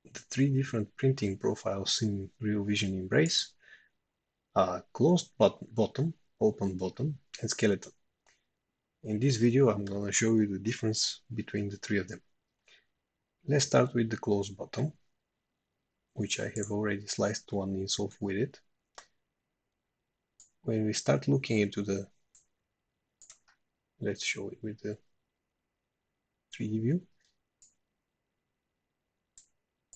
the three different printing profiles in REALvision Embrace are closed bottom, open bottom, and skeleton. In this video, I'm going to show you the difference between the three of them. Let's start with the closed bottom, which I have already sliced one insole with it. When we start looking into the, let's show it with the 3D view.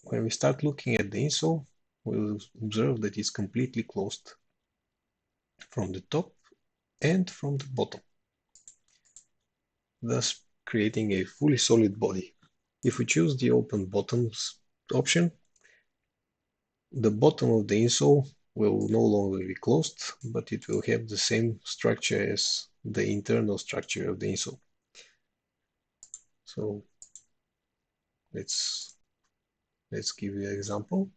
When we start looking at the insole, we'll observe that it's completely closed from the top and from the bottom, thus creating a fully solid body. If we choose the open bottoms option, the bottom of the insole will no longer be closed, but it will have the same structure as the internal structure of the insole. So let's give you an example.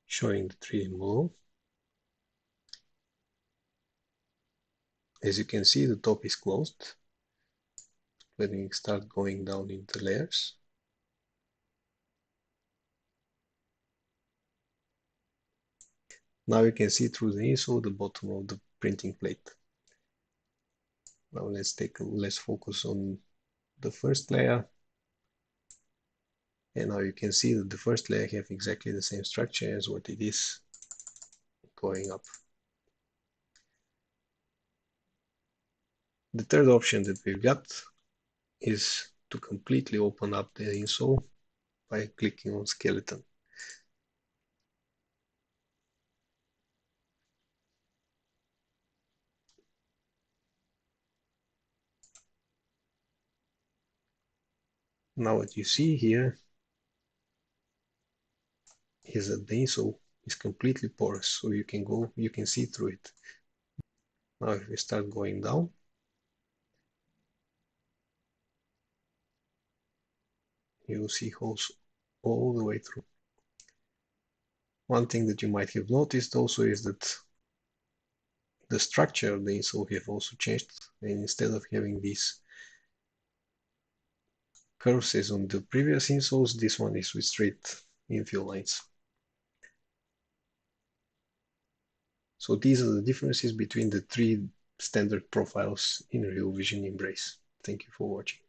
Showing the 3D model. As you can see, the top is closed. Let me start going down into layers. Now you can see through the insole the bottom of the printing plate. Now let's focus on the first layer. And now you can see that the first layer have exactly the same structure as what it is going up. The third option that we've got is to completely open up the insole by clicking on skeleton. Now what you see here is that the insole is completely porous, so you can see through it. Now if we start going down, you will see holes all the way through. One thing that you might have noticed also is that the structure of the insole have also changed, and instead of having these curves as on the previous insoles, this one is with straight infill lines. So these are the differences between the three standard profiles in REALvision Embrace. Thank you for watching.